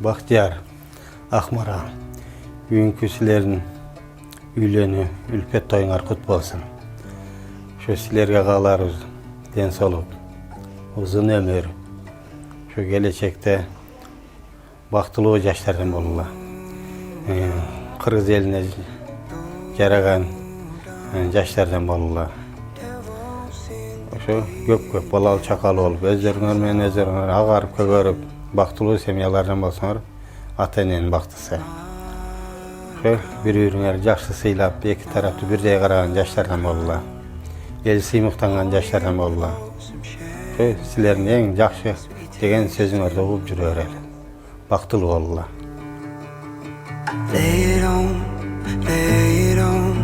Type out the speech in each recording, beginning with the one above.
Bahtiyar, Akmara, bugünkü sizlerin üylönü, ülpet toyuңар kut bolsun. Şu sizlerge kalarız, den soluk, uzun ömür. Şu gelecekte baktılığı yaşlardan bolula. Kırgız eline jaragan yaşlardan bolula. Şu köp balalı çakalı olup, özleriňer menen özleriňer agarıp kögörüp, baktılığı semyalardan bolsaňar, ata-enenin baktısı. Şu bir-biriňer jakşı syylap, iki tarapy birdeý garagan yaşlardan bolula. El syymyktangan yaşlardan bolula. Şu sizlerin eň jakşı degen sözüňerde ugup jüreler. Baktılı bolula. Lay it on, lay it on,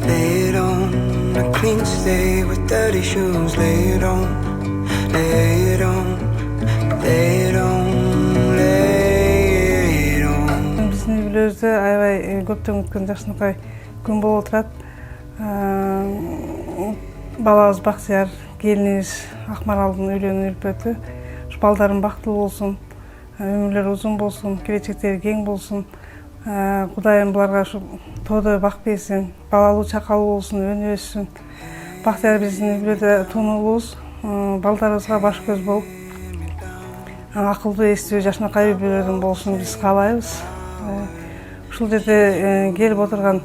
lay it on. A clean slate with dirty shoes. Lay it on, lay it on, lay it on, lay it on. Bizdin ýyllarymyzda aýbay köpden ötken jakşynykay gün bolup oturat. Balabız Bahtiyar, gelinimiz Akmaraldyň öýlenip ülpeti. Şu baldarym baktılı bolsun, ömürleri uzun bolsun, gelecekteri keň bolsun. Kudayım bularga şu toda bak bersin, balalı çakalı bolsun, önü össün. Bahtiyar bizdin ýyllarda tunuğubuz, baldarыбызга baş göz bolup, akıllı estүү jaşnakay ýürüň bolsun biz kalaýbız. Uşul jerde gelip oturgan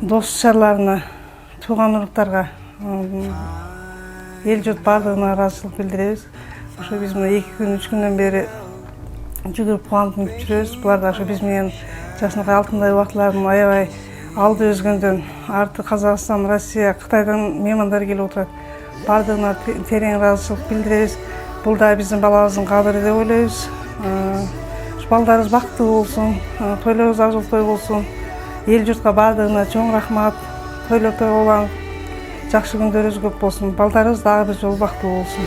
dost-çarlaryna, tuğan uruktarga, el jurt bardygyna razıçylyk bildirebiz. Ошо biz 2 gün, 3 günden beri jügürüp kuanyp жүрөбүz. Bular da biz menen jaşnakay altynday wagtlaryny aябай aldy özgöndөн arty Kazakystan, Россия, Kытaydan mehmandar kelip oturat. Bardygyna tereň razıçylyk bildirebiz. Bul da bizdin balabızdın kadry dep oýlaýbız. Şu baldarыбыз baktylı bolsun, toýlarybız azyl toy bolsun. El jurtga bardygyna çoň rahmat. Toýlar toy bolan jakşı günlerimiz köp bolsun. Baldarыбыз dagы bir jol baktylı bolsun.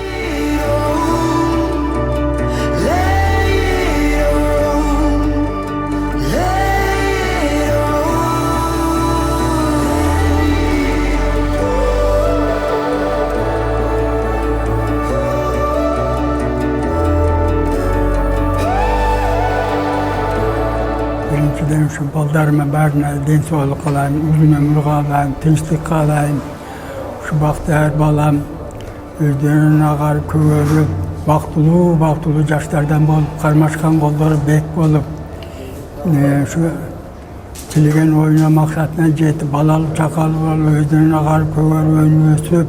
Birinciden şu baldaryma barına den soğuk kalayım, uzun ömür kalayım, tinçlik kalayım. Şu Bahtiyar balam özlerine agarıp kögörüp, baktılı yaşlardan bolup, karmaşkan kolları bek bolup, şu tilegen oyuna maksatına jeti, balalı çakalı bolup, özlerine agarıp kögörüp, önü ösüp,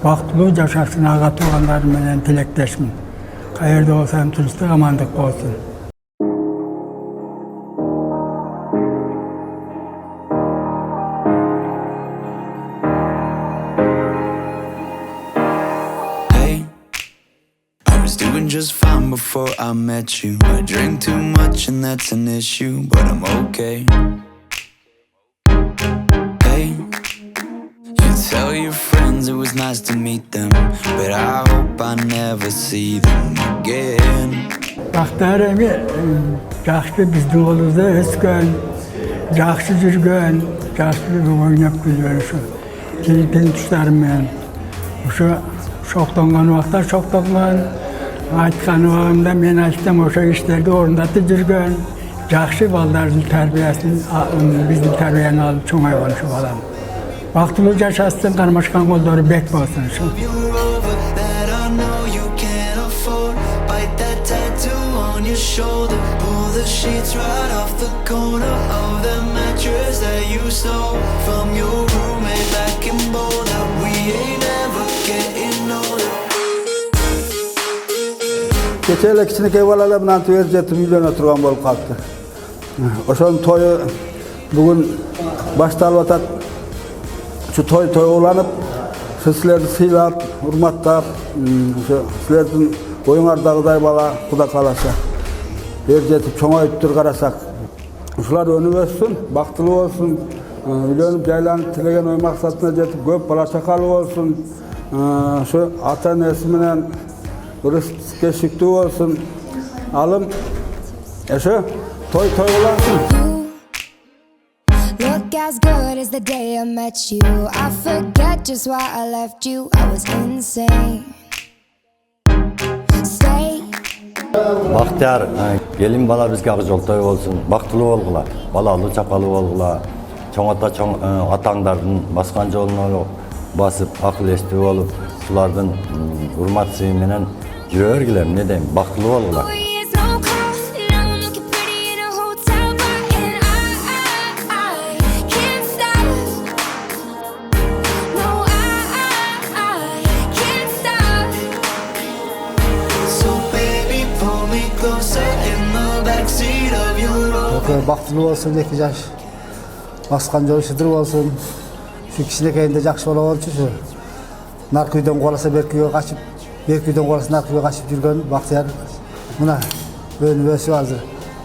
baktılı yaşasın ağa tuğanlarım menen tilekleşmin. Kayerde olsam tinçlik amandık olsun. Just fine before I met you. I drink too much and that's an issue, but I'm okay. Hey, you tell your friends it was nice to meet them, but I hope I never see them again. Bahtiyar'ı jakşı bizdin golubuzda öskön, jakşı jürgön, jakşı oýnap gülýär şu. Kelin tuşlarym menen. Şu şoktongan wagtda şoktongan. Aytkan wagtymda men açtım oşo işlerdi orundatyp jürgön. Jakşı baldaryň terbiýesini, bizdin terbiýeni alyp çoňaýgan şu balam. Baktylı yaşasyn, karmaşkan gollary bek bolsun şu. Geçeyle kiçinekey balalar bilen erjetip üýlene turgan bolup kalpdy. Oşoň toyu bugün başlalyp atat. Şu toy ulanyp, sizlerdi syylap, urmatlap, sizlerdiň oýuňardagyday bala Huda kalasa erjetip çoňaýypdyr garasak. Uşular önü össün, baktyly bolsun, üýlenip jaýlanyp tilegen oý maksatyna jetip köp bala çakaly bolsun. Şu ata-enesi menen keşikli olsun, alım, şu toy olansın. Look as good as the day I met you. I forget just why I left you. I was insane. Stay Baxtiyar, gelin bala bizge akıcıltoy olsun, baktılı olgula, balalı çakalı olgula, çoğata atаңдардын басқан жолuna basıp, akıl esti olup, sulardın hurmat suyu menen жүрө bергилем, ne deyim, baktılı olgula. It's no cost. Now I'm looking pretty in a hotel bar, and I can't stop. No, I can't stop. So baby, pull me closer in the backseat of your Rover. Baktılı olsun, iki yaş baskan jol şıdır olsun. Şu kişinekeyinde jakşı ola olçu şu. Narkuydan kolasa Berkuyga kaçıp, Berkuydan kolasa Narkuyga kaçıp жүрген Baktiyar. Mına önübösü hazır.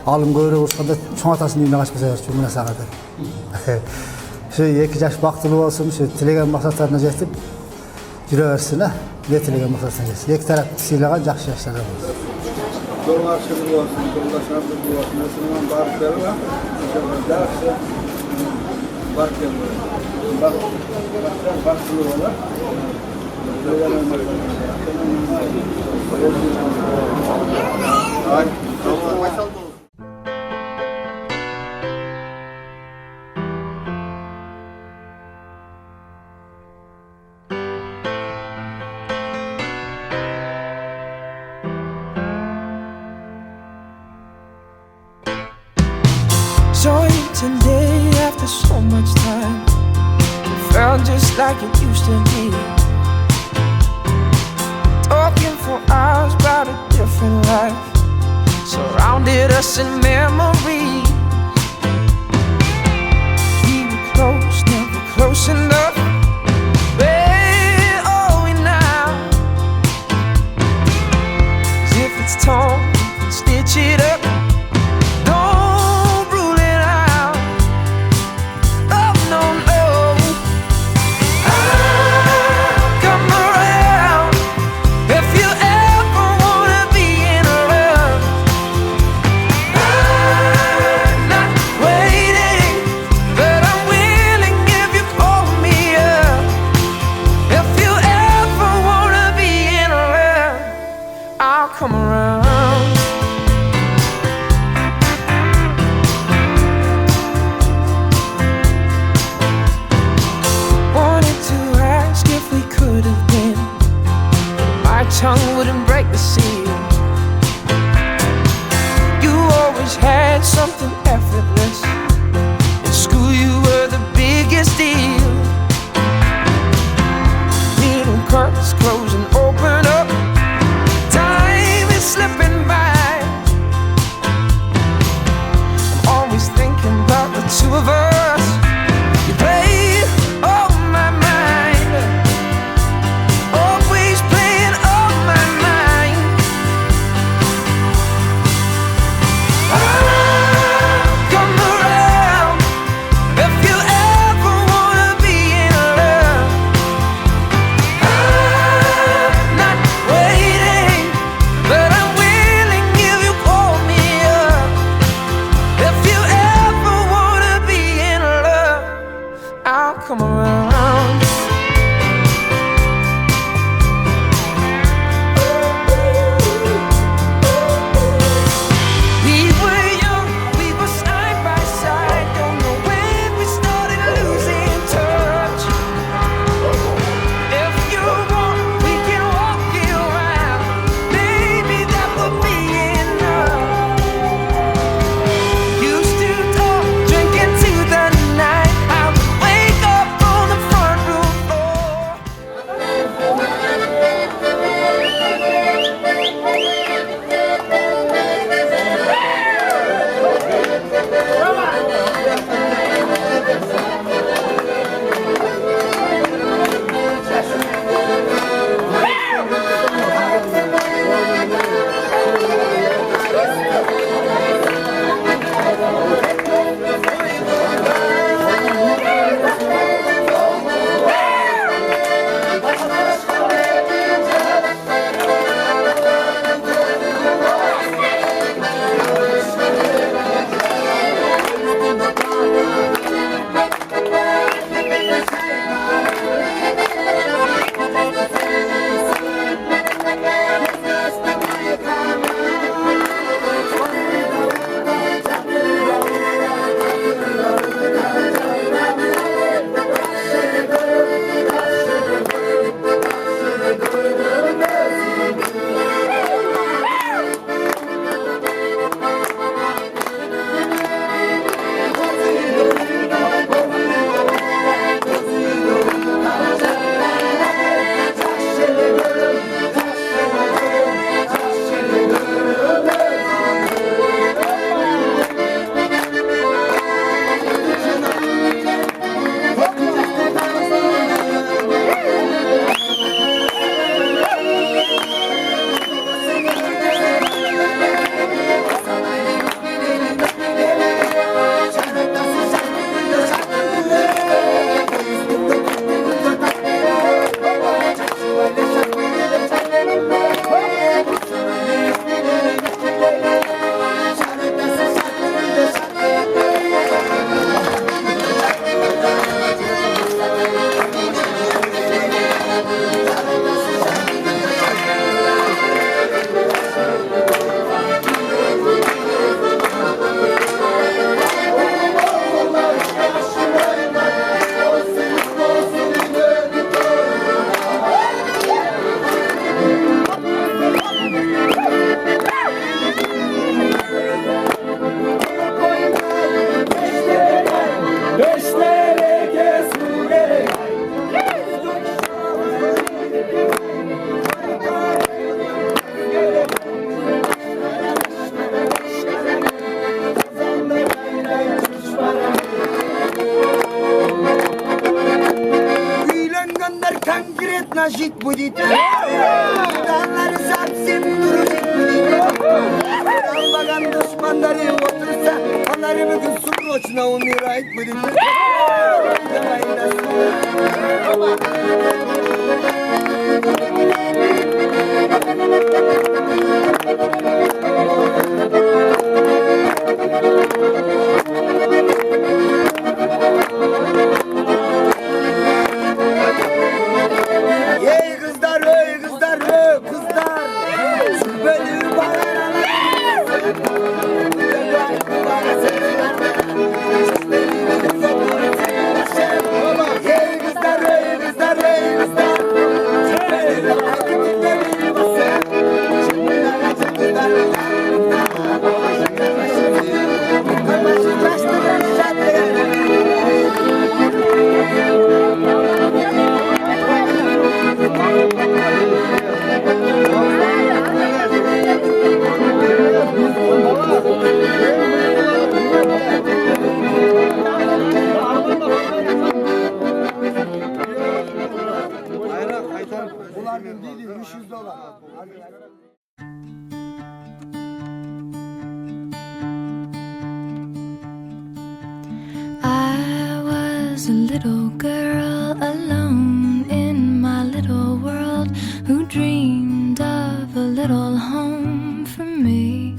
Alım göre uçkanda çoğ atasının үйüne kaçıp sayar şu mına sağadı. Şu iki yaş baktılı olsun, şu tilegen maksatlarına jetip jüre versin ha. Ne tilegen maksatlarına jetsin. İki taraf sıylagan jakşı yaşlardan olsun. Yolun açıklığı olsun, yolda şartlığı olsun. Müslüman barıkları var. Jakşı barıkları var. Barıklı olan. Ay, Saw you today after so much time. Felt just like it used to be. Talking for hours about a different life. Surrounded us in memory. We were close, never close enough. Where are we now? As if it's torn, we can stitch it up. Don't rule it out. Oh no, no. I'll come around if you ever wanna be in love. I'm not waiting, but I'm willing if you call me up. If you ever wanna be in love, I'll come around. Wanted to ask if we could have been. My tongue wouldn't break the seal. You always had something effortless. In school you were the biggest deal. Little curtains close and open up. Time is конкретно жить будете. Danları sapsın duracak budete. Almagan düşmanları otursa, onları bugün suproçuna umirayet budete. Ey kızlar, ey kızlar, ey kızlar. Beni bana Ey kızlar, ey kızlar, ey kızlar. Bunlar değil, 300 dolar. I was a little girl alone in my little world who dreamed of a little home for me.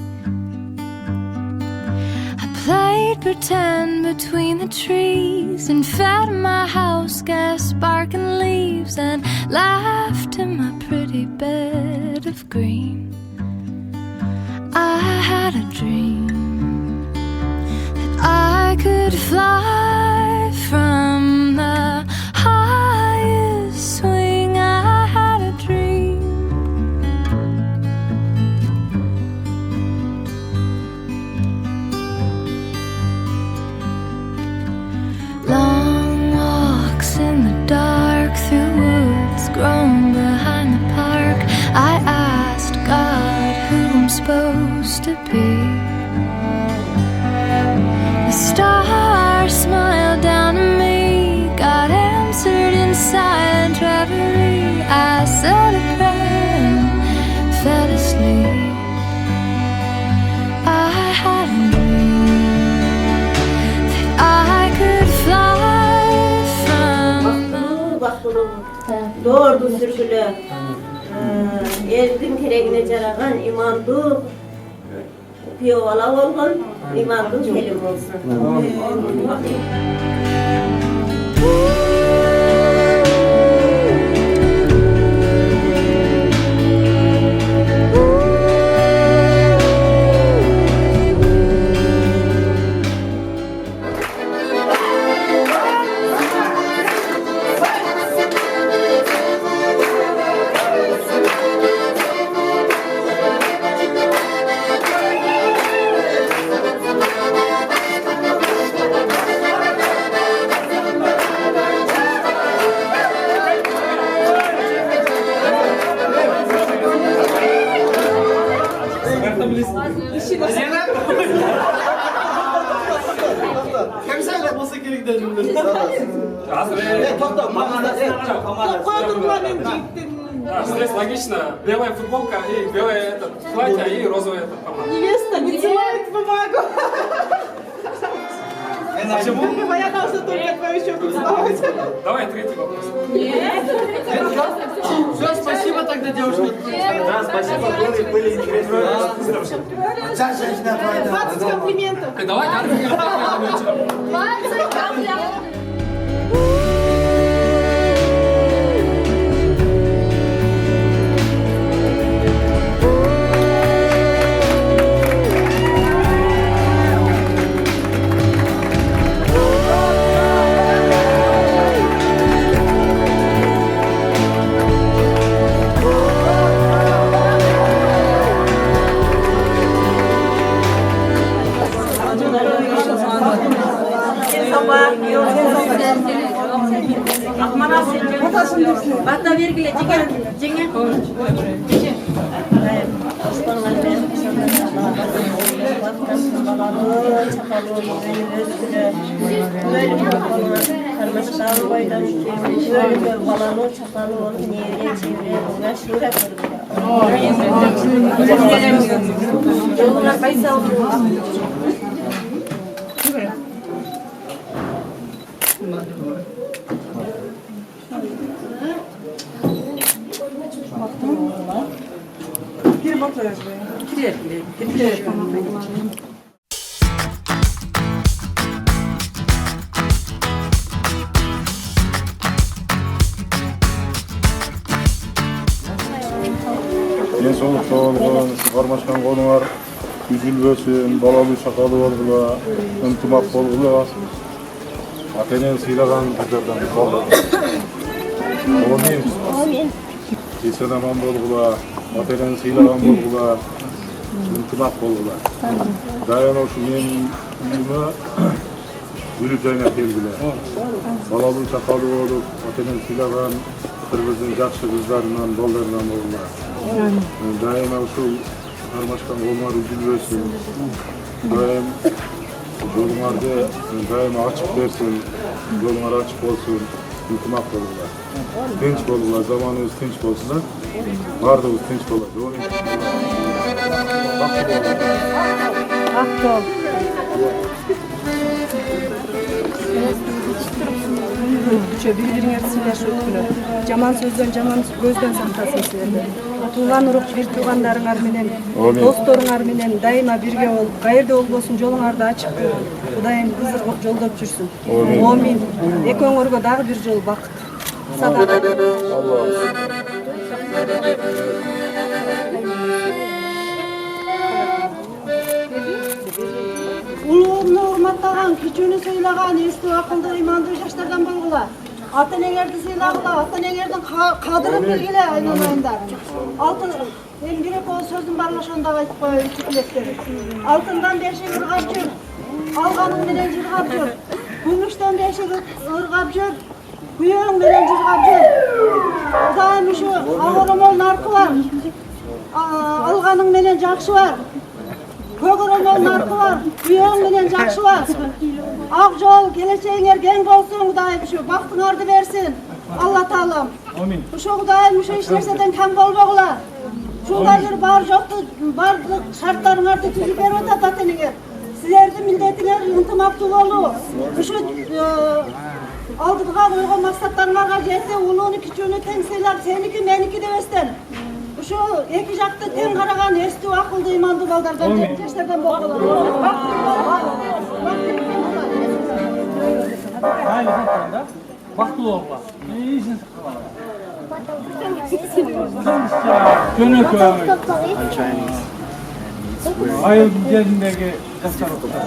I played pretend between the trees and fed my house gas barking leaves and laughed in my pretty bed of green. I had a dream I could fly from the highest swing. I had a dream. Long walks in the dark through woods grown behind the park. I asked God who I'm supposed to be. The stars smiled down at me. God answered in silent reverie. I said a prayer and fell asleep. I had a dream that I could fly from Doğru sürgülü, eldin keregine jaragan imandu, piyovala olgun, imandu kelim olsun. Здесь логично. Белая футболка и белое платье и розовая помада. Невеста не целует бумагу. Почему? Я должна только твою щеку целовать. Давай третий вопрос. Все, спасибо тогда, девушка. Да, спасибо, были интересные. 20 комплиментов. Давай, да, 20 комплиментов. Bata virgüle cingen. Baktan balalı, çakalı olup özgüre. Böyle bir bakalım. Karmaşıklarını koydum. Böyle bir balalı, çakalı olup nevre çevre. Bunlar şura kurdular. Yoluna kaysa oluyor. Bir bakıyoruz böyle. Bir Денсаулық саулығын, қармашқан қолыңар үзілбесін, балалы шақалы болғыла, ынтымақ болғыла, ата-енен сыйлаған қыздардан қалды. Амин. Есен аман болғыла, ата-енен сыйлаған болғыла, ынтымақ болғыла. Дайын ошу мен үйіме үліп жайна келгіле. Балалы шақалы болып, ата-енен сыйлаған қырғыздың жақсы қыздарынан, балдарынан болғыла. Daim uşul karmaşkan kollar üzülmesin. Daim yollarda daim açık versin. Yollar açık olsun. Yıkımak olurlar. Tinç olurlar. Zamanımız tinç olsunlar. Vardığımız tinç olur. Onun için Aktor. Birbirine söyleşiyor. Jaman sözden, jaman gözden saklasın sizlerdi. Tuğan uruk bir tuğanlarыңар менен, досторыңар менен дайыма бирге болуп, каерде болбосун жолуңарды ачык болуп, Кудайым кызыгып жолдоп жүрсүн. Амин. Экөөңөргө дагы бир жол бакыт. Садак. Улуумну урматтаган, кичүүнү сыйлаган, эстүү акылдуу, ыймандуу жаштардан болгула. Ата-энеңерди сыйлагыла, ата-энеңердин кадырын билгиле айналайындар. Алтын мен бир эки сөздүн барлашында айтып коеюн чүклөктөр. Алтындан бешик ыргап жүр, алганың менен жыргап жүр. Күмүштөн бешик ыргап жүр, күйөөң менен жыргап жүр. Кудайым ушу агоромол наркы бар. Алганың менен жакшы бар. Көкөромол наркы бар, күйөөң менен жакшы бар. Ак жол, келечегиңер кең болсун, Кудайым ушу бактыңарды берсин. Алла Таалам. Амин. Ушу Кудайым ушу эч нерседен кем болбогула. Ушундай бир бар жокту, бардык шарттарыңарды түзүп берип атат ата-энеңер. Силердин милдетиңер ынтымактуу болуу. Ушу алдыга койгон максаттарыңарга жетсе, улууну кичүүнү тең сыйлап, сеники меники дебестен. Ушу эки жакты тең караган эстүү акылдуу ыймандуу балдардан жаштардан болголу. Бактылуу болгула. Жөнөкөй. Айылдын жериндеги жаштар отурат.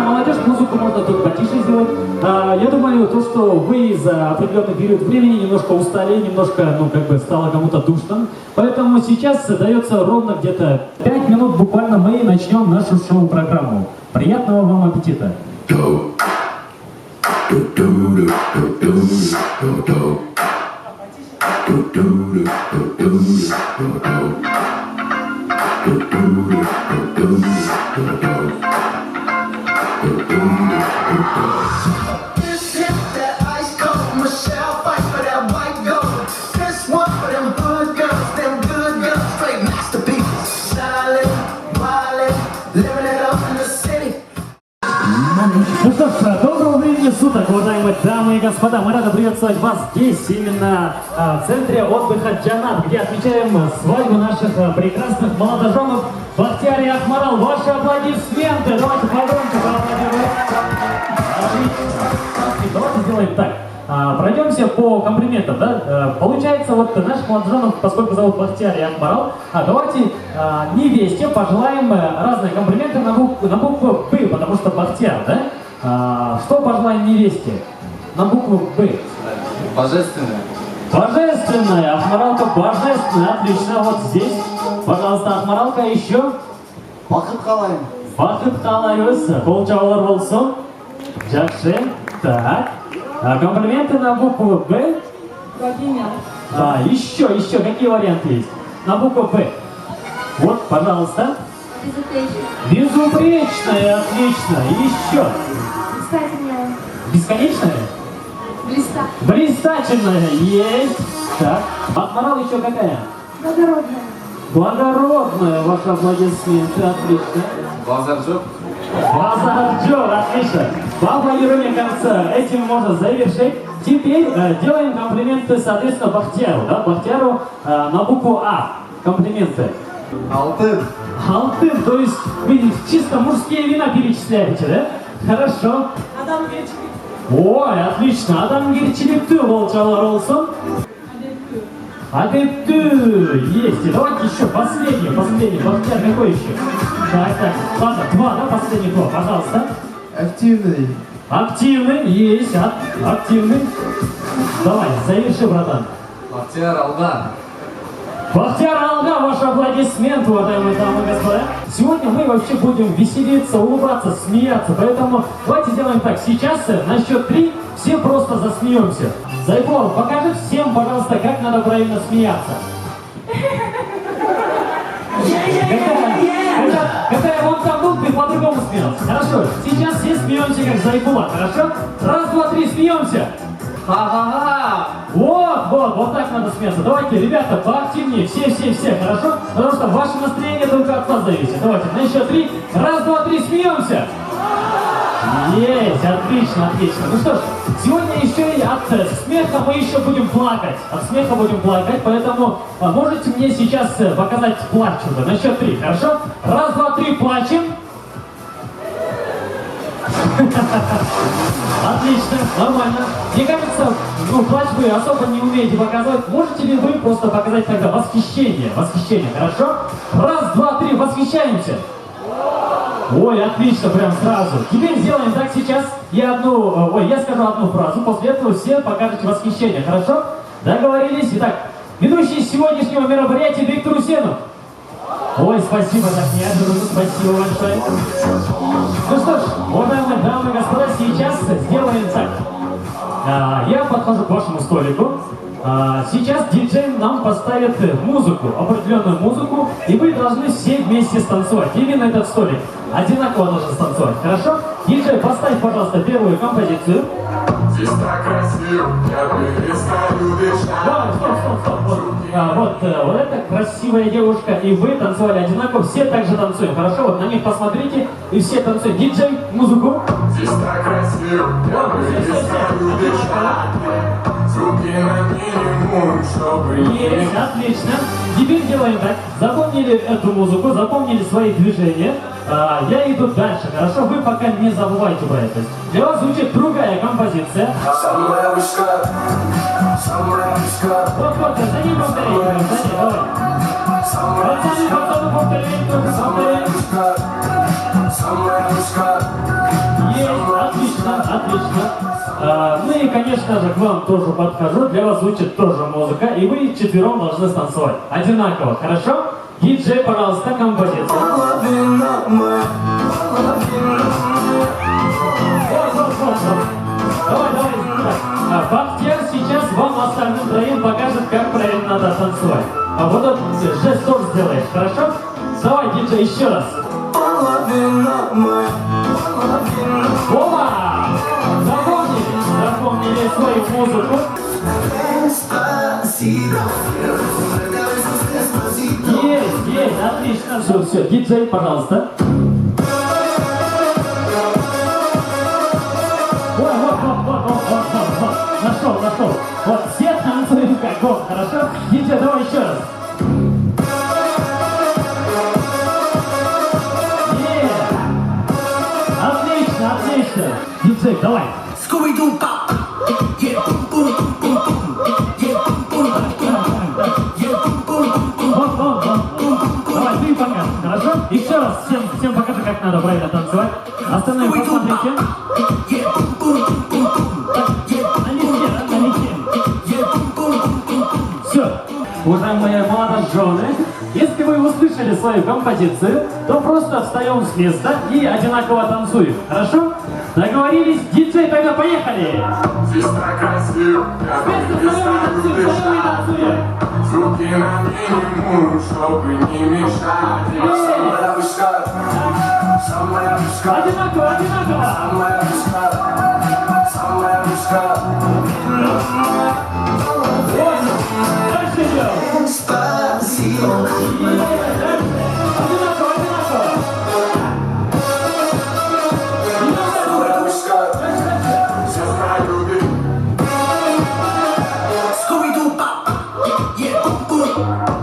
молодежь, музыку можно тут потише сделать. Я думаю, то, что вы за определенный период времени немножко устали, немножко, ну, как бы стало кому-то душно. Поэтому сейчас дается ровно где-то 5 минут буквально мы начнем нашу шоу-программу. Приятного вам аппетита! Ну что ж, доброго времени суток, уважаемые дамы и господа. Мы рады приветствовать вас здесь, именно в центре отдыха Джанат, где отмечаем свадьбу наших прекрасных молодоженов Бахтияр и Ахмарал. Ваши аплодисменты. Давайте погромче поаплодируем. Давайте сделаем так. Пройдемся по комплиментам, да? Получается, вот наших молодоженов, поскольку зовут Бахтияр и Ахмарал, давайте невесте пожелаем разные комплименты на букву «Б», потому что Бахтияр, да? Что пожелаем невесте на букву «Б»? Божественное. Божественная, Ахмаралка божественная, отлично, вот здесь. Пожалуйста, Ахмаралка, еще. Бақыт қалайым. Бақыт қалайбыз, қол жаулар болсын. Жақсы, так. Комплименты на букву «Б». Еще, какие варианты есть? На букву «Б». Вот, пожалуйста. Безупречная, отлично. Еще. Бесконечная? Блистательная, есть. Так. Ахмарал еще какая? Благородная, ваши аплодисменты, отлично. Базаржок. Базарджо, отлично. Поаплодирование конца. Этим можно завершить. Теперь делаем комплименты, соответственно, Бахтияру. Да? Бахтияру на букву «А». Комплименты. Алтын. Алтын, то есть вы чисто мужские вина перечисляете, да? Хорошо. Ой, отлично. Адамгерчиликтүү болчалар болсун. Адептүү. Есть. И давайте еще последний. Бахтияр, какой еще? Так. Ладно, два, да, последних два, пожалуйста. Активный. Активный, есть, активный. Давай, заверши, братан. Бахтияр Алга. Бахтияр Алга, ваши аплодисменты, уважаемые дамы и господа. Сегодня мы вообще будем веселиться, улыбаться, смеяться, поэтому давайте сделаем так. Сейчас на счет 3 все просто засмеемся. Зайпол, покажи всем, пожалуйста, как надо правильно смеяться. Когда он там был, ты по-другому смеялся. Хорошо, сейчас все смеемся, как Зайпула, хорошо? Раз, два, три, смеемся. Ха-ха-ха! Вот так надо смеяться. Давайте, ребята, поактивнее, все, хорошо? Потому что ваше настроение только от вас зависит. Давайте, на счет 3. Раз, два, три, смеемся. Есть, отлично. Ну что ж, сегодня еще и от смеха мы еще будем плакать. Поэтому можете мне сейчас показать плач уже. На счет 3, хорошо? Раз, два, три, плачем. Отлично, нормально. Мне кажется, плач вы особо не умеете показывать. Можете ли вы просто показать тогда восхищение, хорошо? Раз, два, три, восхищаемся. Ой, отлично, прям сразу. Теперь сделаем так сейчас. Я скажу одну фразу, после этого все покажете восхищение, хорошо? Договорились? Итак, ведущий сегодняшнего мероприятия Виктор Усенов. Ой, спасибо, так неожиданно, спасибо большое. Ну что ж, уважаемые дамы и господа, сейчас сделаем так. Я подхожу к вашему столику. Сейчас диджей нам поставит музыку, определенную музыку, и вы должны все вместе станцевать. Именно этот столик одинаково должен станцевать, хорошо? Диджей, поставь, пожалуйста, первую композицию. Здесь так красиво, я перестаю дышать. Стоп. Вот эта красивая девушка, и вы танцевали одинаково, все также танцуем, хорошо? Вот на них посмотрите, и все танцуют. Диджей, музыку. Здесь так красиво, я перестаю дышать. Звуки на минимум, чтобы Есть, отлично. Теперь делаем так. Запомнили эту музыку, запомнили свои движения. Я иду дальше, хорошо? Вы пока не забывайте про это. Для вас звучит другая композиция. Вот, за ним повторяйте, давай. Пацаны, повторяйте. отлично. Ну и, конечно же, к вам тоже подхожу. Для вас звучит тоже музыка. И вы четвером должны станцевать. Одинаково, хорошо? Диджей, пожалуйста, композиция. Давай. Бахтияр сейчас вам остальным троим покажет, как правильно надо танцевать. А вот этот жест тоже сделаешь, хорошо? Давай, диджей, еще раз. Оба! Запомнили свою музыку. Есть, отлично. Все, диджей, пожалуйста. Вот. Нашел. Вот, все танцуют как он, хорошо? Диджей, давай еще раз. Отлично. Диджей, давай. Давай, ты покажи, хорошо? Еще раз всем покажи, как надо правильно танцевать. Остальные посмотрите. Все. Уважаемые молодожены, если вы услышали свою композицию, то просто встаем с места и одинаково танцуем. Хорошо? Договорились? Диджей, тогда поехали! Здесь так красиво, я перестаю дышать. Звуки на минимум, чтобы не мешать. Самая вышка, самая вышка. Одинаково! Самая вышка, самая вышка. Дальше идем! Спасибо. Одинаково! Самая вышка, все знаю ты.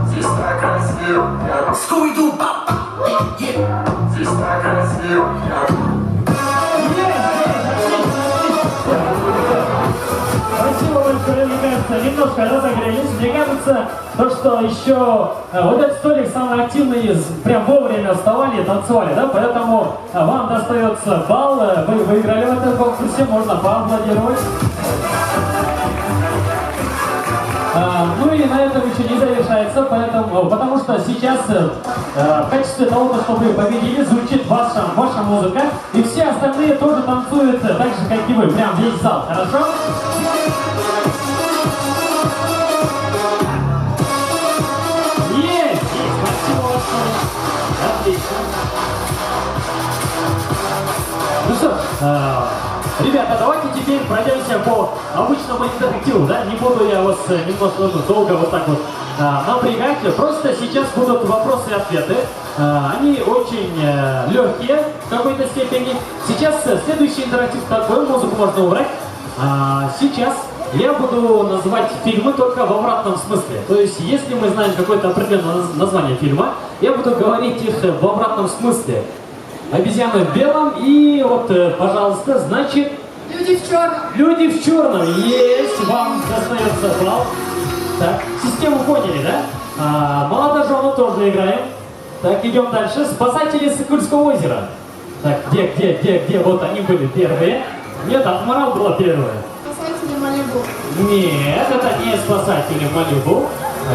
Здесь так красиво, здесь так красиво, Спасибо большое, мне кажется, немножко разогрелись. Мне кажется, то, что еще вот этот столик самый активный, прям вовремя вставали и танцевали, да? Поэтому вам достается балл, вы выиграли в этом конкурсе, можно поаплодировать. Ну и на этом еще не завершается, потому что сейчас в качестве того, что вы победили, звучит ваша музыка, и все остальные тоже танцуют так же, как и вы, прям весь зал, хорошо? Есть! Спасибо большое. Отлично. Ну что ж, ребята, давайте теперь пройдемся по обычному интерактиву, да? Не буду я вас немножко долго вот так вот напрягать. Просто сейчас будут вопросы и ответы. Они очень легкие в какой-то степени. Сейчас следующий интерактив такой, музыку можно убрать. Сейчас я буду называть фильмы только в обратном смысле. То есть, если мы знаем какое-то определенное название фильма, я буду говорить их в обратном смысле. Обезьяны в белом и вот, пожалуйста, значит... Люди в черном. Люди в черном. Есть, вам достается балл. Так, систему поняли, да? Молодожены тоже играем. Так, идем дальше. Спасатели Сокольского озера. Так, где? Вот они были первые. Нет, Атмарал была первая. Спасатели Малибу. Нет, это не спасатели Малибу.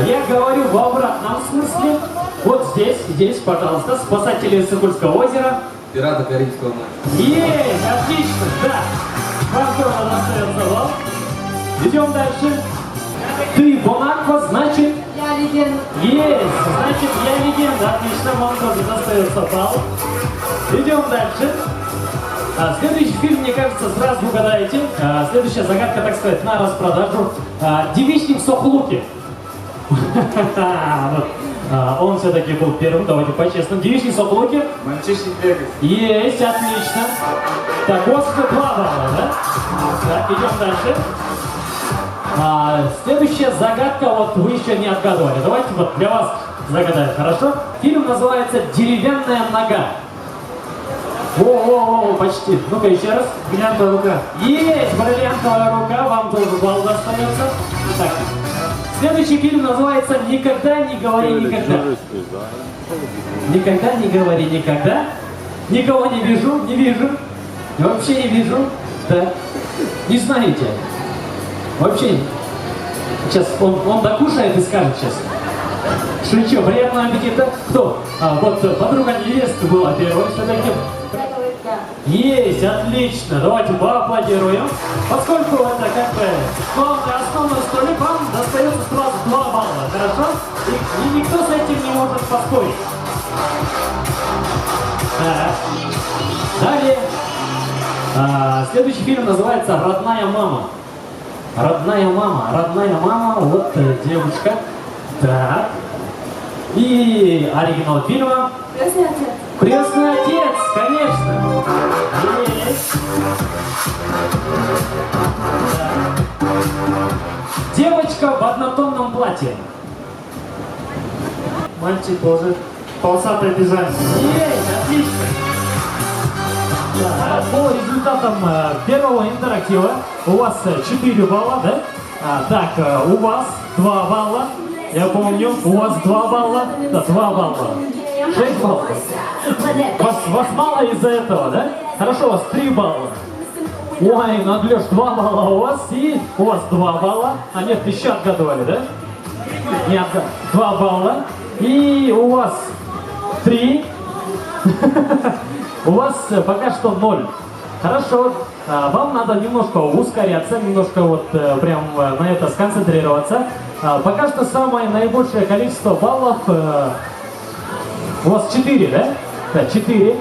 Я говорю в обратном смысле. Вот здесь, пожалуйста, спасатели Сокольского озера. Пираты Карибского моря. Есть, отлично, да. Вам тоже достается балл. Идем дальше. Ты Бонаква, значит? Я легенда. Есть, значит, я легенда. Отлично, вам тоже достается балл. Идем дальше. Следующий фильм, мне кажется, сразу угадаете. Следующая загадка, так сказать, на распродажу. Девичник в Сохлуке. Он все-таки был первым, давайте по-честному. Девичник в Сохлуке. Мальчишник Вегас. Есть, отлично. Так, Оскар 2 балла, да? Так, идем дальше. Следующая загадка, вот вы еще не отгадывали. Давайте вот для вас загадаем, хорошо? Фильм называется «Деревянная нога». О, почти. Ну-ка еще раз. Бриллиантовая рука. Есть, бриллиантовая рука, вам тоже балл достается. Так. Следующий фильм называется «Никогда не говори никогда». Никогда не говори никогда. Никого не вижу. Вообще не вижу. Да? Не знаете? Вообще. Сейчас он докушает и скажет сейчас. Шучу, приятного аппетита. Кто? Вот подруга невесты была первой. Что таким? Есть, отлично. Давайте поаплодируем. Поскольку это как бы основной столик, вам достается сразу 2 балла. Хорошо? И никто с этим не может поспорить. Так. Далее. Следующий фильм называется «Родная мама». Родная мама, вот девушка. Так. И оригинал фильма. Крестный отец. Крестный отец, конечно. Есть. Так. Девочка в однотонном платье. Мальчик тоже полосатое пижаме. Есть, отлично. Да, по результатам первого интерактива у вас 4 балла, да? Так, у вас 2 балла. Я помню, у вас 2 балла. Да, 2 балла. 6 баллов. Вас мало из-за этого, да? Хорошо, у вас 3 балла. Ой, Надлёш, 2 балла у вас, и у вас 2 балла. А нет, еще отгадывали, да? Нет, 2 балла. И у вас 3. У вас пока что 0. Хорошо. Вам надо немножко ускоряться, немножко вот прям на это сконцентрироваться. Пока что самое наибольшее количество баллов у вас 4, да? Да, 4.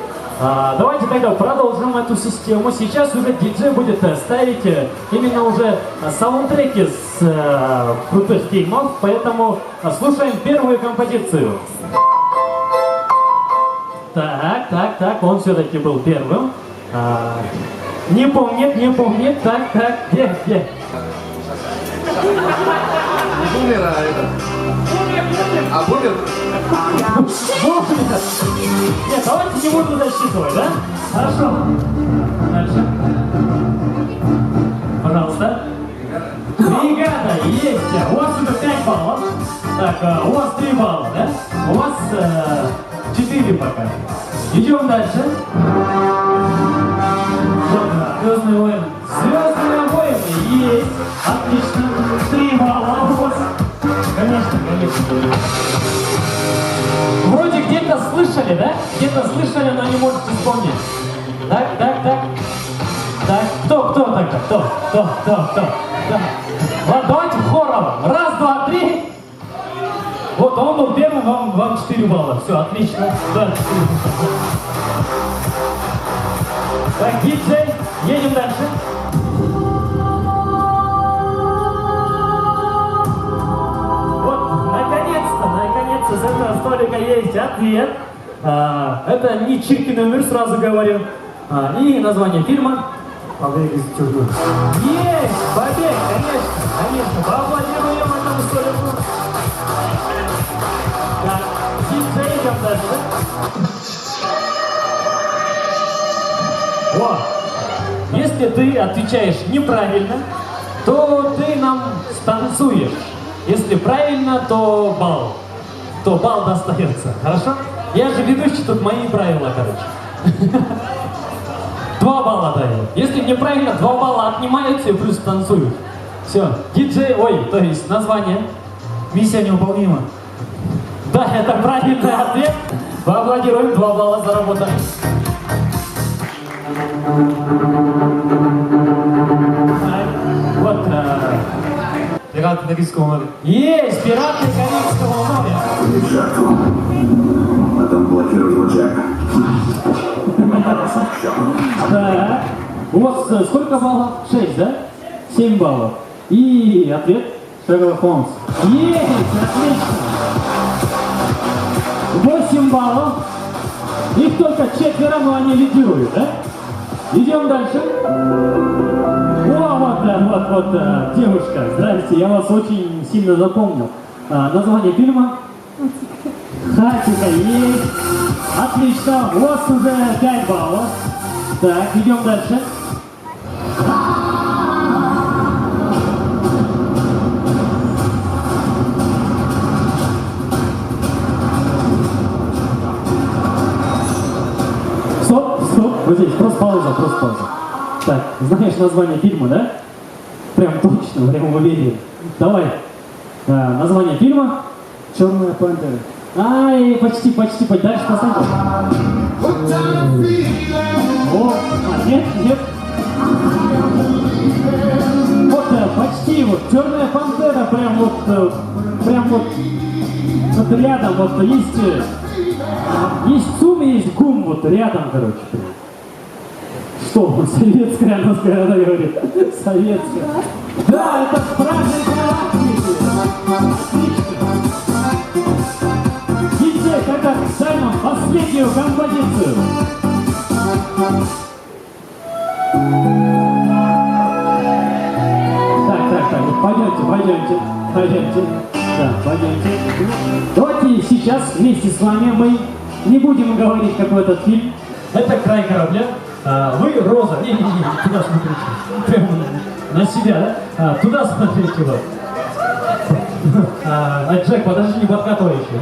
Давайте тогда продолжим эту систему. Сейчас уже диджей будет ставить именно уже саундтреки с крутых фильмов, поэтому слушаем первую композицию. Так, он все-таки был первым. Не помнит, так, где? Бумера это. А бумер? Нет, давайте не буду засчитывать, да? Хорошо. Дальше. Пожалуйста. Бригада, есть. У вас уже 5 баллов. Так, у вас 3 балла, да? У вас 4 пока. Идем дальше. Звездные войны. Звездные войны есть. Отлично. 3 балла у вас. Конечно. Вроде где-то слышали, да? Где-то слышали, но не можете вспомнить. Так. Кто тогда? Кто? Да. Ладно, давайте хором. 1, 2, 3. Вот он был первым, вам 4 балла. Все, отлично. Да. Так, диджей, едем дальше. Вот, наконец-то с этого столика есть ответ. Это не Чиркин мир, сразу говорю. И название фильма. Побег из тюрьмы. Есть! Побег, конечно. Поаплодируем этому столику. Так, диджей, идем дальше. Вот. Если ты отвечаешь неправильно, то ты нам станцуешь. Если правильно, то балл достается. Хорошо? Я же ведущий, тут мои правила, короче. 2 балла даю. Если неправильно, 2 балла отнимаются и плюс танцуют. Все. Диджей, то есть название. Миссия невыполнима. Да, это правильный ответ. Поаплодируем, 2 балла заработали. Вот. Пираты Карибского моря. Есть! Пираты Карибского моря. Жертву. Потом блокировать его Джека. Так. У вас сколько баллов? 6, да? 7 баллов. И ответ? Шерлок Холмс. Есть! Отлично! 8 баллов. Их только 4, но они лидируют, да? Идем дальше. Вот, девушка, здрасте, я вас очень сильно запомнил. Название фильма? Хатика есть. Отлично, у вас уже 5 баллов. Так, идем дальше. Стоп, вот здесь, просто пауза. Так, знаешь название фильма, да? Прям точно, прям уверен. Давай. Название фильма «Черная пантера». Ай, почти, дальше поставь. О, нет. Вот, почти, вот, «Черная пантера», прям вот рядом, вот, есть ЦУМ, есть ГУМ, вот, рядом, короче. Что, советская, она говорит, советская. Да, это Стражи Галактики. Диджей, когда Саймон последнюю композицию. Пойдемте. Да, пойдемте. Давайте сейчас вместе с вами мы не будем говорить, какой этот фильм. Это «Край корабля». Вы, Роза, не, туда смотрите. Прямо на себя, да? Туда смотрите вот. Джек, подожди, не подкатывай еще.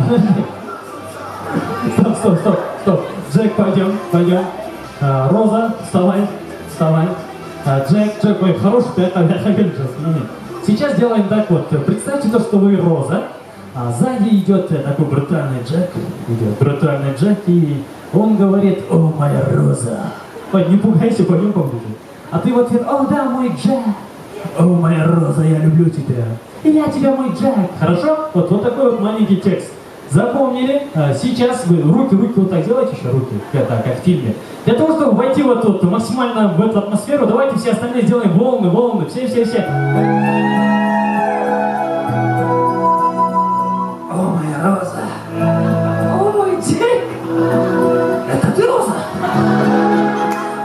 Стоп. Джек, пойдем. Роза, вставай. Джек, ой, хороший ты Авенджерс. Сейчас делаем так вот. Представьте то, что вы Роза, а сзади идет такой брутальный Джек, и он говорит: «О, моя Роза». Ой, не пугайся, пойдем поближе. А ты в ответ: «О, да, мой Джек». «О, моя Роза, я люблю тебя». «И я тебя, мой Джек». Хорошо? Вот такой вот маленький текст. Запомнили? Сейчас вы руки вот так делайте, еще руки, как в фильме. Для того, чтобы войти в эту максимально в эту атмосферу, давайте все остальные сделаем волны, все. О, моя Роза. О, мой Джек. Это ты, Роза?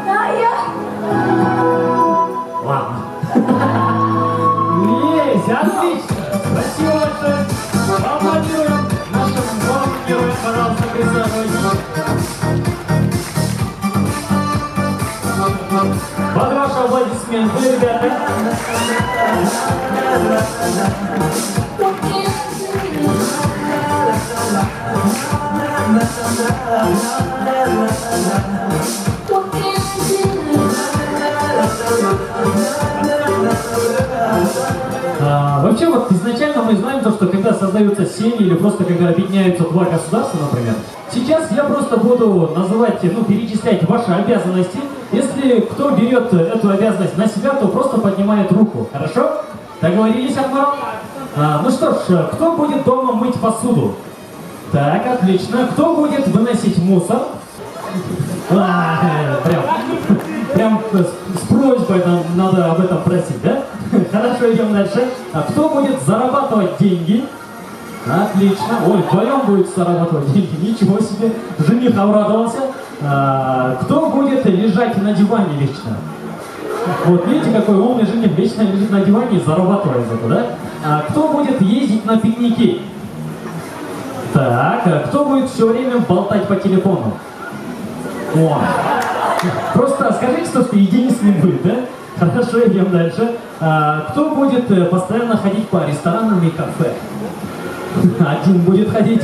Да, я. Ладно. Есть, отлично. Спасибо большое. Аплодируем нашим главным героям, пожалуйста, присаживайтесь. Под ваши аплодисменты, ребята. Вообще вот изначально мы знаем то, что когда создаются семьи или просто когда объединяются два государства, например, сейчас я просто буду называть, перечислять ваши обязанности. Если кто берет эту обязанность на себя, то просто поднимает руку. Хорошо? Договорились, Акмаров? Ну что ж, кто будет дома мыть посуду? Так, отлично. Кто будет выносить мусор? Прям с просьбой надо об этом просить, да? Хорошо, идем дальше. Кто будет зарабатывать деньги? Отлично. Ой, вдвоем будет зарабатывать деньги. Ничего себе. Жених обрадовался. Кто будет лежать на диване вечно? Вот видите, какой умный жених вечно лежит на диване и зарабатывает за это, да? Кто будет ездить на пикники? Так, кто будет все время болтать по телефону? О, просто скажите, что единственный будет, да? Хорошо, идем дальше. Кто будет постоянно ходить по ресторанам и кафе? Один будет ходить.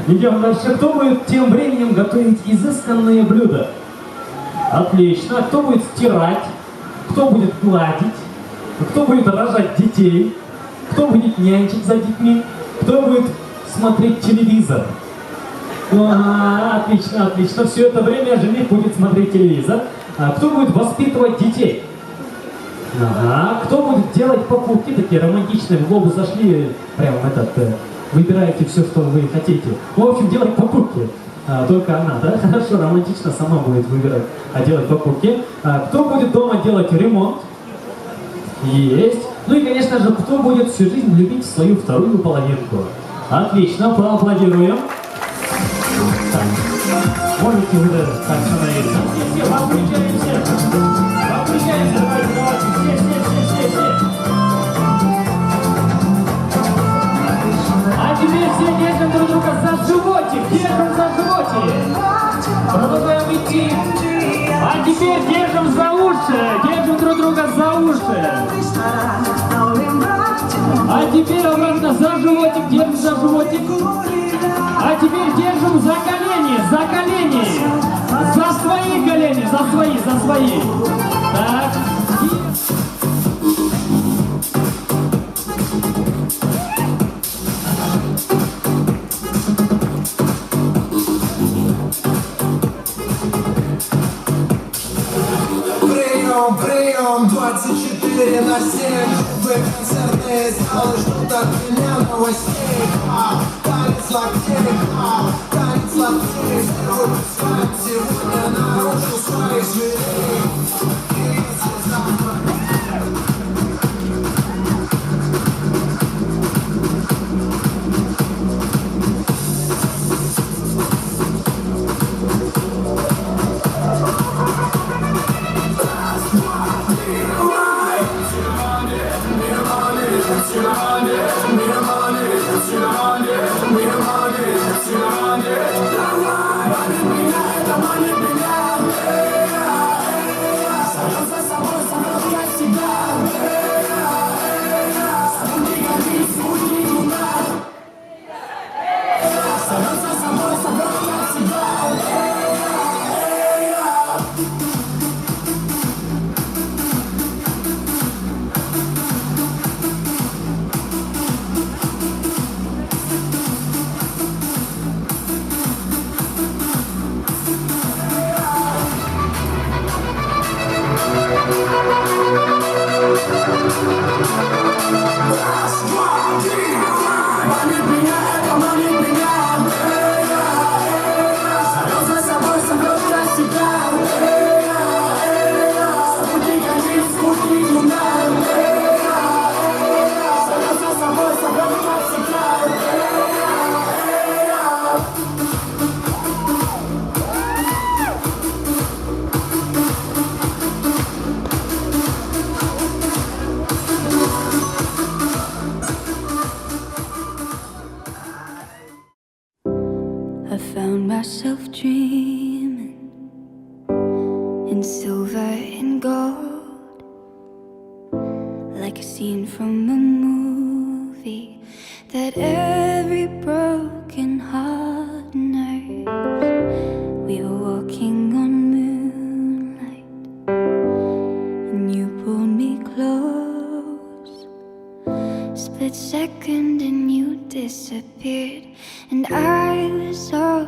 Идем дальше. Кто будет тем временем готовить изысканные блюда? Отлично. Кто будет стирать? Кто будет гладить? Кто будет рожать детей? Кто будет нянчить за детьми? Кто будет смотреть телевизор? Отлично. Все это время жених будет смотреть телевизор. Кто будет воспитывать детей? Кто будет делать покупки такие романтичные? В глобус зашли, прям выбираете все, что вы хотите. В общем, делать покупки. Только она, да? Хорошо, романтично сама будет выбирать, делать покупки. Кто будет дома делать ремонт? Есть. Ну и, конечно же, кто будет всю жизнь любить свою вторую половинку? Отлично, поаплодируем. Так. Можете вы остановиться? Все, обращаемся, давайте, все. А теперь все держим друг друга за животик, Продолжаем идти. А теперь держим за уши, держим друг друга за уши. А теперь обратно за животик, держим за животик. А теперь держим за колени. За свои колени, за свои. Так. прием 24 на 7. Вы концертные залы ждут от меня новостей. Танец локтей, танец локтей. Все выпускают сегодня наружу своих зверей. И если завтра I found myself dreaming in silver and gold, like a scene from a movie that every broken heart knows. We were walking on moonlight, and you pulled me close. Split second and you disappeared, and I was all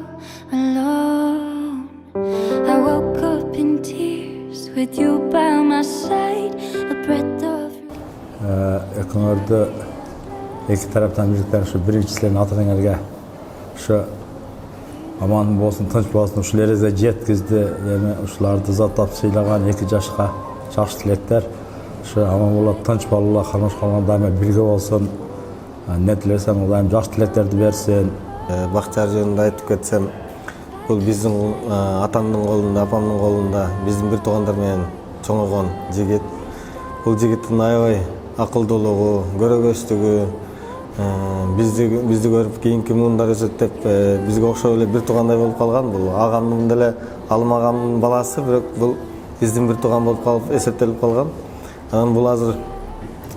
alone. I woke up in tears with you by my side, a breath of Ekönörde iki taraftan müzikler şu birincisilerin atılınlarga şu aman bolsun, tınç bolsun, uşularıza jetkizdi. Yani uşulardı zatlap sıylagan 2 yaşka jakşı tilekler. Şu aman bola tınç bolula, kalmış kalgan daima birge bolsun. Ne dilersen o daim jakşı tileklerdi bersin. Бактар жөнүндө айтып кетсем, бул биздин атамдын колунда, апамдын колунда биздин бир туугандар менен чоңойгон жигит. Бул жигиттин аябай акылдуулугу, көрөгөстүгү, бизди көрүп кийинки муундар өсөт деп бизге окшоп эле бир туугандай болуп калган. Бул агамдын деле Алым агамдын баласы, бирок бул биздин бир тууган болуп калып эсептелип калган. Анан бул азыр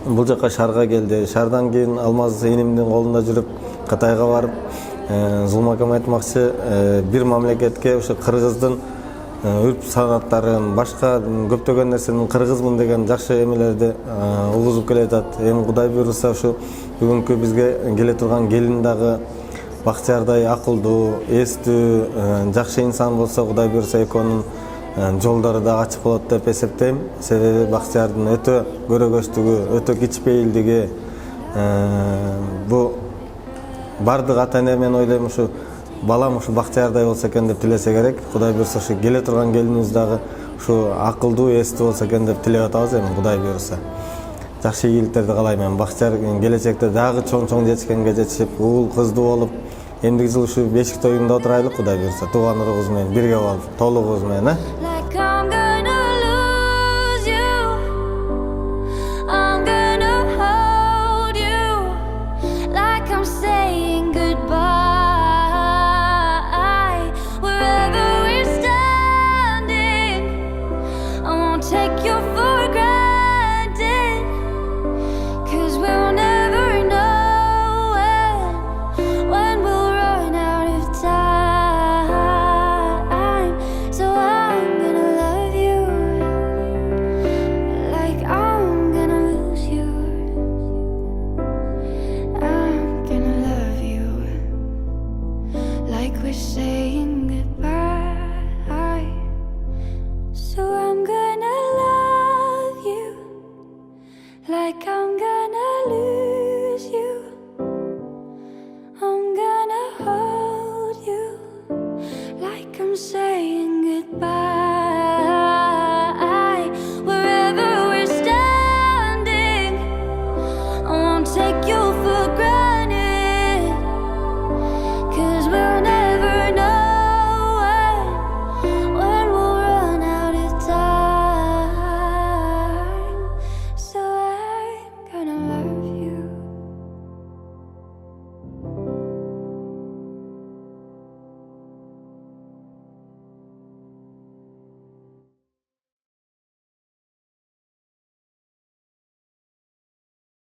бул жака шаарга келди. Шаардан кийин Алмаз энимдин колунда жүрүп Кытайга барып, Зулмакам айтмакчы, бир мамлекетке ошо кыргыздын үрп санаттарын, башка көптөгөн нерсенин кыргызмын деген жакшы эмелерди угузуп келе жатат. Эми Кудай буйруса ушу бүгүнкү бизге келе турган келин дагы Бактиярдай акылдуу, эстүү, жакшы инсан болсо, Кудай буйруса экөөнүн жолдору да ачык болот деп эсептейм. Себеби Бактиярдын өтө көрөгөстүгү, өтө кичпейилдиги, бу бардык ата эне мен ойлойм ушу балам ушу Бактиярдай болсо экен деп тилесе керек. Кудай буйруса ушу келе турган келинибиз дагы ушу акылдуу, эстүү болсо экен деп тилеп атабыз. Эми Кудай буйруса жакшы ийгиликтерди каалайм. Мен Бактияр келечекте дагы чоң жетишкенге жетишип, уул кыздуу болуп, эмдиги жыл ушу бешик тоюнда отурайлы Кудай буйруса, тууган уругубуз менен бирге болуп, толугубуз менен.